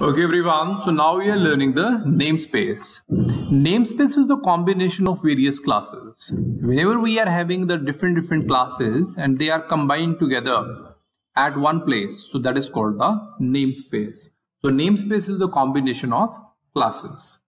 Okay everyone, so now we are learning the namespace. Namespace is the combination of various classes. Whenever we are having the different classes and they are combined together at one place, so that is called the namespace. So namespace is the combination of classes.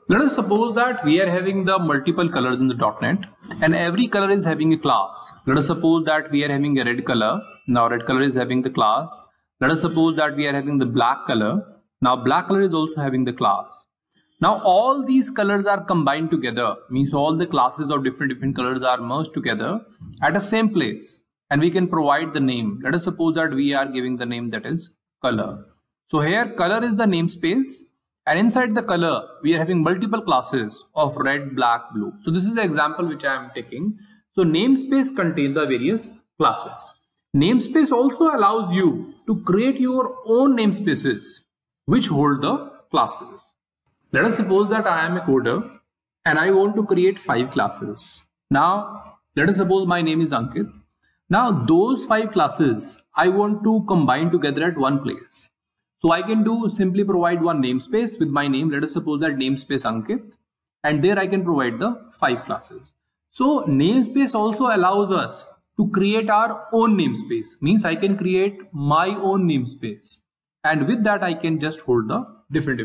Let us suppose that we are having the multiple colors in the .NET and every color is having a class. Let us suppose that we are having a red color. Now red color is having the class. Let us suppose that we are having the black color. Now black color is also having the class. Now all these colors are combined together, means all the classes of different colors are merged together at the same place, and we can provide the name. Let us suppose that we are giving the name that is color. So here color is the namespace, and inside the color we are having multiple classes of red, black, blue. So this is the example which I am taking. So namespace contains the various classes. Namespace also allows you to create your own namespaces which hold the classes. Let us suppose that I am a coder and I want to create 5 classes. Now let us suppose my name is Ankit. Now those 5 classes I want to combine together at one place. So I can do simply provide one namespace with my name. Let us suppose that namespace Ankit, and there I can provide the 5 classes. So namespace also allows us to create our own namespace, means I can create my own namespace, and with that I can just hold the different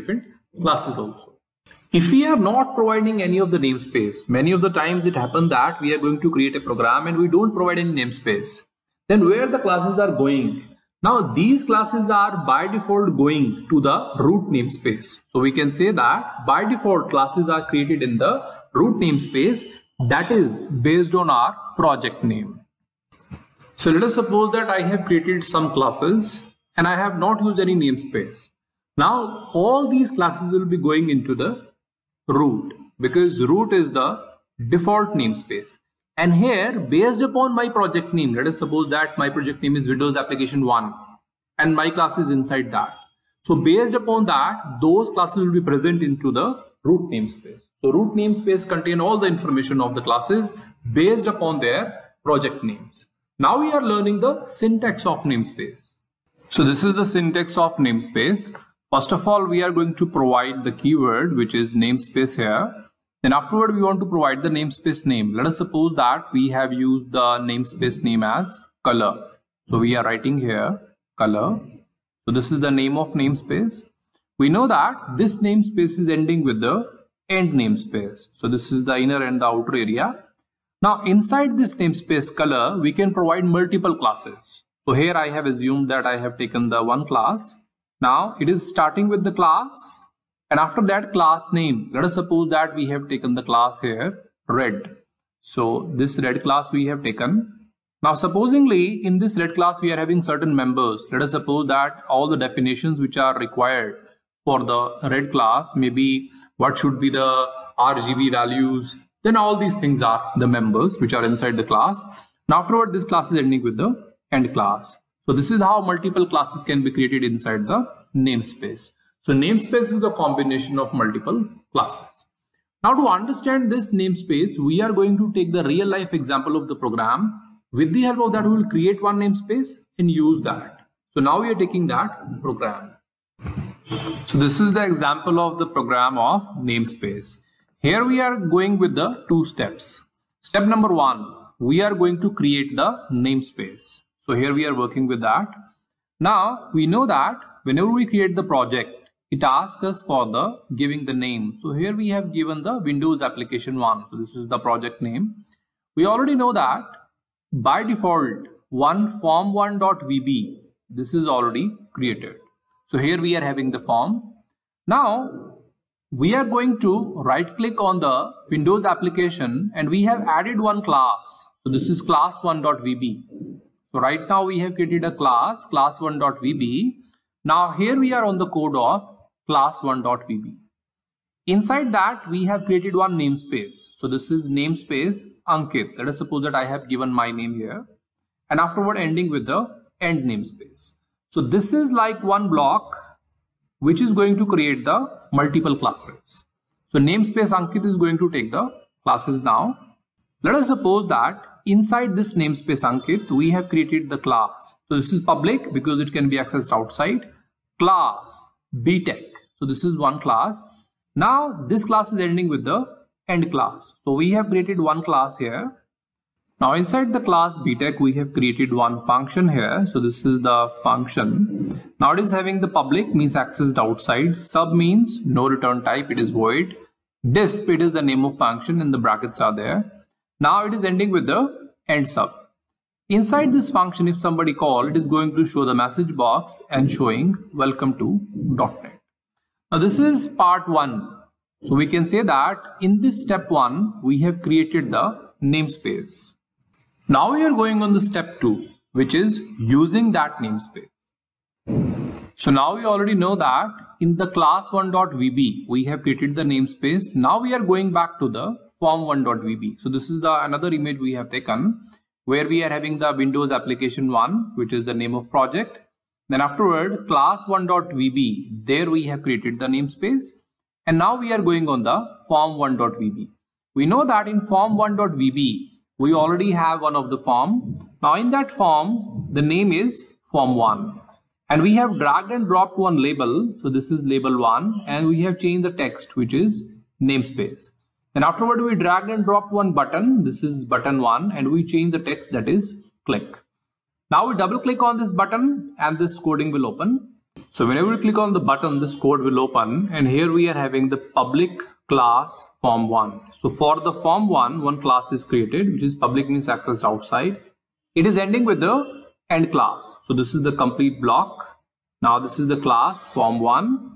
classes also. If we are not providing any of the namespace, many of the times it happens that we are going to create a program and we don't provide any namespace, then where the classes are going? Now these classes are by default going to the root namespace. So we can say that by default classes are created in the root namespace, that is based on our project name. So let us suppose that I have created some classes and I have not used any namespace. Now all these classes will be going into the root, because root is the default namespace. And here, based upon my project name, let us suppose that my project name is Windows Application 1 and my class is inside that. So based upon that, those classes will be present into the root namespace. So root namespace contain all the information of the classes based upon their project names. Now we are learning the syntax of namespace. So this is the syntax of namespace. First of all, we are going to provide the keyword which is namespace here. Then afterward we want to provide the namespace name. Let us suppose that we have used the namespace name as color. So we are writing here color. So this is the name of namespace. We know that this namespace is ending with the end namespace. So this is the inner and the outer area. Now inside this namespace color, we can provide multiple classes. So here I have assumed that I have taken the one class. Now it is starting with the class, and after that class name, let us suppose that we have taken the class here red. So this red class we have taken. Now supposingly in this red class we are having certain members. Let us suppose that all the definitions which are required for the red class, maybe what should be the RGB values, then all these things are the members which are inside the class. Now afterward this class is ending with the end class. So this is how multiple classes can be created inside the namespace. So namespace is the combination of multiple classes. Now to understand this namespace, we are going to take the real life example of the program. With the help of that, we will create one namespace and use that. So now we are taking that program. So this is the example of the program of namespace. Here we are going with the 2 steps. Step number 1, we are going to create the namespace. So here we are working with that. Now we know that whenever we create the project, it asks us for the giving the name. So here we have given the Windows Application 1. So this is the project name. We already know that by default form1.vb, this is already created. So here we are having the form. Now we are going to right click on the Windows application and we have added one class. So this is class1.vb. So right now we have created a class class1.vb. Now here we are on the code of class1.vb. Inside that we have created one namespace. So this is namespace Ankit. Let us suppose that I have given my name here and afterward ending with the end namespace. So this is like one block which is going to create the multiple classes. So namespace Ankit is going to take the classes now. Let us suppose that inside this namespace Ankit, we have created the class. So this is public because it can be accessed outside. class BTech. So this is one class. Now this class is ending with the end class. So we have created one class here. Now inside the class BTech, we have created one function here. So this is the function. Now it is having the public, means accessed outside. Sub means no return type, it is void. Disp, it is the name of function and the brackets are there. Now it is ending with the end sub. Inside this function, if somebody call, it is going to show the message box and showing welcome to .NET. Now this is part 1. So we can say that in this step 1, we have created the namespace. Now we are going on the step 2, which is using that namespace. So now we already know that in the class1.vb, we have created the namespace. Now we are going back to the form1.vb. So this is the another image we have taken where we are having the Windows application 1, which is the name of project. Then afterward, class1.vb, there we have created the namespace. And now we are going on the form1.vb. We know that in form1.vb, we already have one of the form. Now in that form, the name is form1. And we have dragged and dropped one label. So this is label 1. And we have changed the text, which is namespace. Then afterward, we dragged and dropped one button. This is button 1. And we change the text, that is click. Now we double click on this button and this coding will open. So whenever we click on the button, this code will open. And here we are having the public class form1. So for the form1, one class is created, which is public, means accessed outside. It is ending with the end class. So this is the complete block. Now this is the class form1.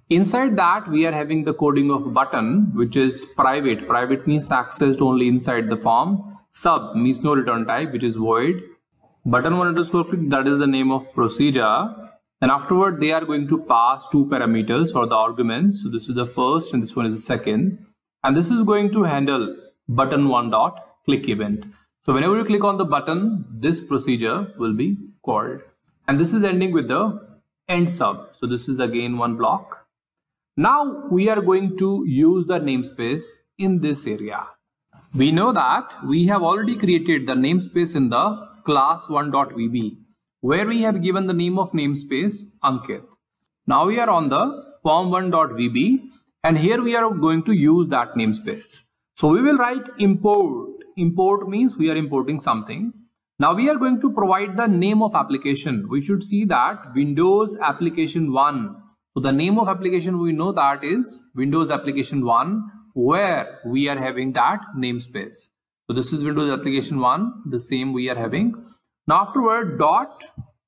Inside that, we are having the coding of button, which is private. Private means accessed only inside the form. Sub means no return type, which is void. Button1 underscore click, that is the name of procedure. And afterward, they are going to pass two parameters or the arguments. So this is the first and this one is the second. And this is going to handle button1.click event. So whenever you click on the button, this procedure will be called. And this is ending with the end sub. So this is again one block. Now we are going to use the namespace in this area. We know that we have already created the namespace in the class1.vb, where we have given the name of namespace Ankit. Now we are on the form1.vb and here we are going to use that namespace. So we will write import. Import means we are importing something. Now we are going to provide the name of application. We should see that Windows application 1. So the name of application we know that is Windows application 1, where we are having that namespace. So this is Windows application 1, the same we are having. Now afterward dot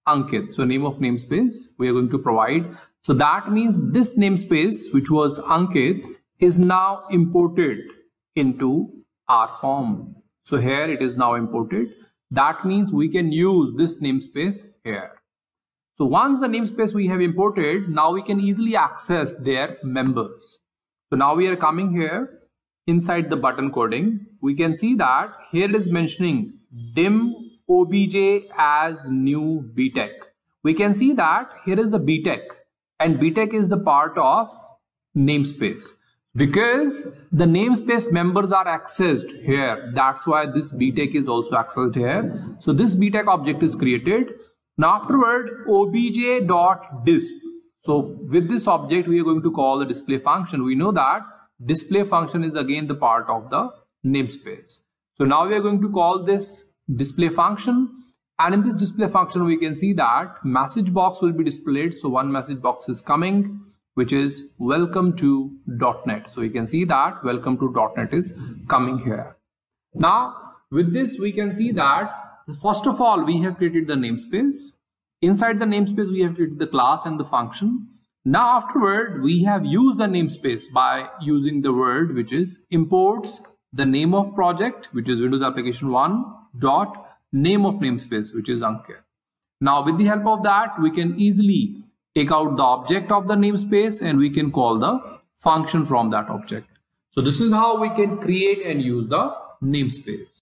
Ankit, so name of namespace we are going to provide. So that means this namespace, which was Ankit, is now imported into our form. So here it is now imported. That means we can use this namespace here. So once the namespace we have imported, now we can easily access their members. So now we are coming here inside the button coding. We can see that here it is mentioning dim obj as new BTech. We can see that here is the BTech and BTech is the part of namespace. Because the namespace members are accessed here, that's why this BTech is also accessed here. So this BTech object is created. Now afterward obj.disp. So with this object we are going to call the display function. We know that display function is again the part of the namespace. So now we are going to call this display function, and in this display function we can see that message box will be displayed. So one message box is coming, which is welcome to .NET. So you can see that welcome to .NET is coming here. Now with this we can see that first of all we have created the namespace. Inside the namespace we have created the class and the function. Now afterward we have used the namespace by using the word which is imports the name of project, which is Windows application 1 dot name of namespace, which is Ankit. Now with the help of that we can easily take out the object of the namespace and we can call the function from that object. So this is how we can create and use the namespace.